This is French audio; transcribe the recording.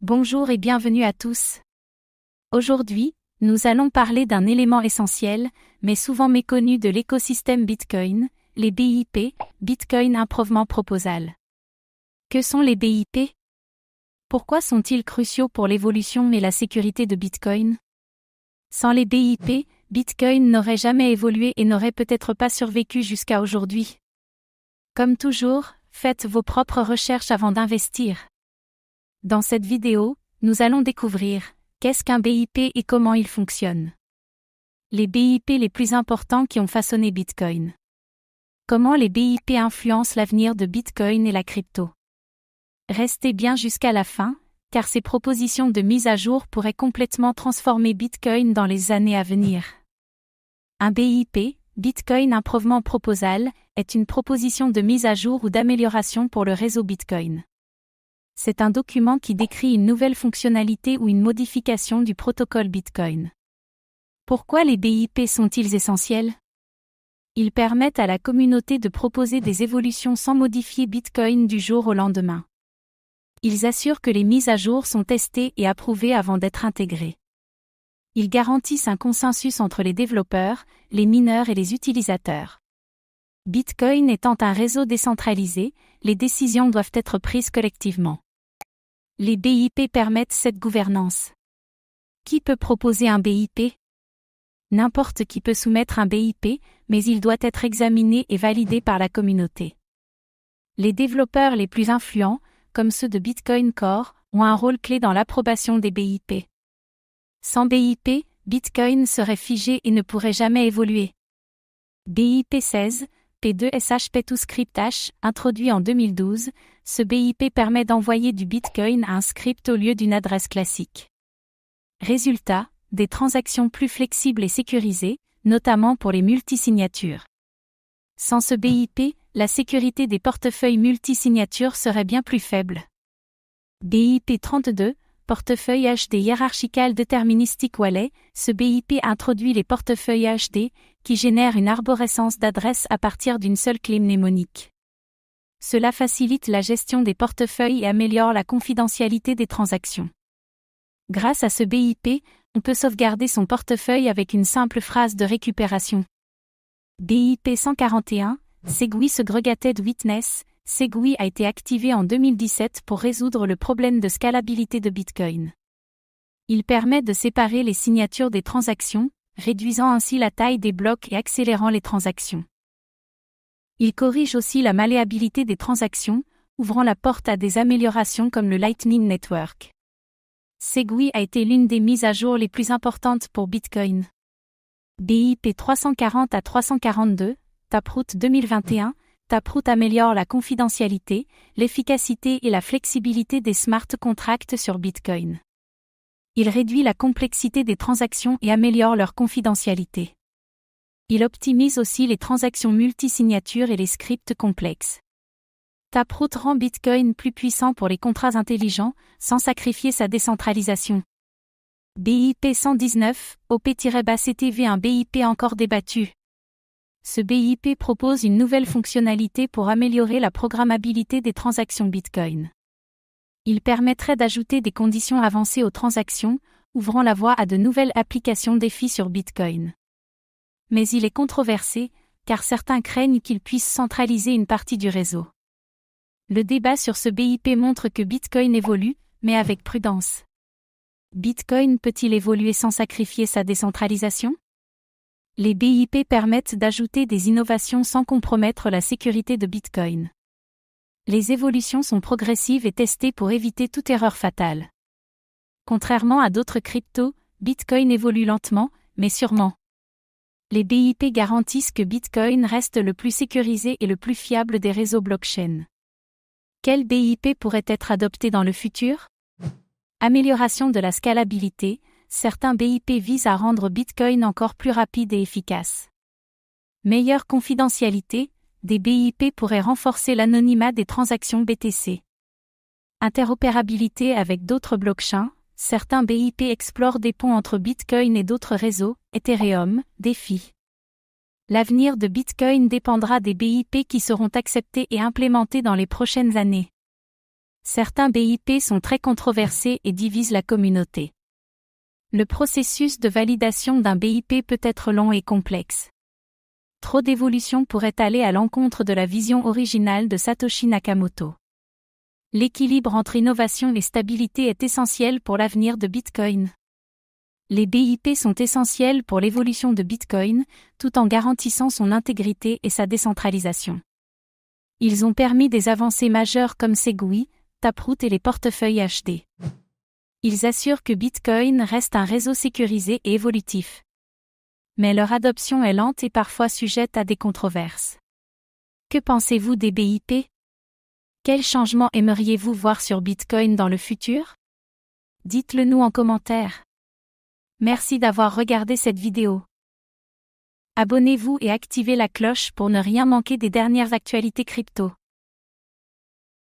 Bonjour et bienvenue à tous. Aujourd'hui, nous allons parler d'un élément essentiel, mais souvent méconnu de l'écosystème Bitcoin, les BIP, Bitcoin Improvement Proposal. Que sont les BIP? Pourquoi sont-ils cruciaux pour l'évolution et la sécurité de Bitcoin? Sans les BIP, Bitcoin n'aurait jamais évolué et n'aurait peut-être pas survécu jusqu'à aujourd'hui. Comme toujours, faites vos propres recherches avant d'investir. Dans cette vidéo, nous allons découvrir qu'est-ce qu'un BIP et comment il fonctionne. Les BIP les plus importants qui ont façonné Bitcoin. Comment les BIP influencent l'avenir de Bitcoin et la crypto. Restez bien jusqu'à la fin, car ces propositions de mise à jour pourraient complètement transformer Bitcoin dans les années à venir. Un BIP, Bitcoin Improvement Proposal, est une proposition de mise à jour ou d'amélioration pour le réseau Bitcoin. C'est un document qui décrit une nouvelle fonctionnalité ou une modification du protocole Bitcoin. Pourquoi les BIP sont-ils essentiels? Ils permettent à la communauté de proposer des évolutions sans modifier Bitcoin du jour au lendemain. Ils assurent que les mises à jour sont testées et approuvées avant d'être intégrées. Ils garantissent un consensus entre les développeurs, les mineurs et les utilisateurs. Bitcoin étant un réseau décentralisé, les décisions doivent être prises collectivement. Les BIP permettent cette gouvernance. Qui peut proposer un BIP? N'importe qui peut soumettre un BIP, mais il doit être examiné et validé par la communauté. Les développeurs les plus influents, comme ceux de Bitcoin Core, ont un rôle clé dans l'approbation des BIP. Sans BIP, Bitcoin serait figé et ne pourrait jamais évoluer. BIP 16, P2SHP2ScriptH, introduit en 2012, ce BIP permet d'envoyer du Bitcoin à un script au lieu d'une adresse classique. Résultat, des transactions plus flexibles et sécurisées, notamment pour les multisignatures. Sans ce BIP, la sécurité des portefeuilles multisignatures serait bien plus faible. BIP 32, Portefeuille HD Hierarchical Deterministic Wallet, ce BIP introduit les portefeuilles HD, qui génèrent une arborescence d'adresses à partir d'une seule clé mnémonique. Cela facilite la gestion des portefeuilles et améliore la confidentialité des transactions. Grâce à ce BIP, on peut sauvegarder son portefeuille avec une simple phrase de récupération. BIP 141, Segwit Segregated Witness, Segwit a été activé en 2017 pour résoudre le problème de scalabilité de Bitcoin. Il permet de séparer les signatures des transactions, réduisant ainsi la taille des blocs et accélérant les transactions. Il corrige aussi la malléabilité des transactions, ouvrant la porte à des améliorations comme le Lightning Network. Segwit a été l'une des mises à jour les plus importantes pour Bitcoin. BIP 340 à 342, Taproot 2021, Taproot améliore la confidentialité, l'efficacité et la flexibilité des smart contracts sur Bitcoin. Il réduit la complexité des transactions et améliore leur confidentialité. Il optimise aussi les transactions multisignatures et les scripts complexes. Taproot rend Bitcoin plus puissant pour les contrats intelligents, sans sacrifier sa décentralisation. BIP 119, OP-BACTV, un BIP encore débattu. Ce BIP propose une nouvelle fonctionnalité pour améliorer la programmabilité des transactions Bitcoin. Il permettrait d'ajouter des conditions avancées aux transactions, ouvrant la voie à de nouvelles applications défis sur Bitcoin. Mais il est controversé, car certains craignent qu'il puisse centraliser une partie du réseau. Le débat sur ce BIP montre que Bitcoin évolue, mais avec prudence. Bitcoin peut-il évoluer sans sacrifier sa décentralisation? Les BIP permettent d'ajouter des innovations sans compromettre la sécurité de Bitcoin. Les évolutions sont progressives et testées pour éviter toute erreur fatale. Contrairement à d'autres cryptos, Bitcoin évolue lentement, mais sûrement. Les BIP garantissent que Bitcoin reste le plus sécurisé et le plus fiable des réseaux blockchain. Quel BIP pourrait être adopté dans le futur? Amélioration de la scalabilité. Certains BIP visent à rendre Bitcoin encore plus rapide et efficace. Meilleure confidentialité, des BIP pourraient renforcer l'anonymat des transactions BTC. Interopérabilité avec d'autres blockchains, certains BIP explorent des ponts entre Bitcoin et d'autres réseaux, Ethereum, DeFi. L'avenir de Bitcoin dépendra des BIP qui seront acceptés et implémentés dans les prochaines années. Certains BIP sont très controversés et divisent la communauté. Le processus de validation d'un BIP peut être long et complexe. Trop d'évolution pourrait aller à l'encontre de la vision originale de Satoshi Nakamoto. L'équilibre entre innovation et stabilité est essentiel pour l'avenir de Bitcoin. Les BIP sont essentiels pour l'évolution de Bitcoin, tout en garantissant son intégrité et sa décentralisation. Ils ont permis des avancées majeures comme Segwit, Taproot et les portefeuilles HD. Ils assurent que Bitcoin reste un réseau sécurisé et évolutif. Mais leur adoption est lente et parfois sujette à des controverses. Que pensez-vous des BIP? Quels changements aimeriez-vous voir sur Bitcoin dans le futur? Dites-le nous en commentaire. Merci d'avoir regardé cette vidéo. Abonnez-vous et activez la cloche pour ne rien manquer des dernières actualités crypto.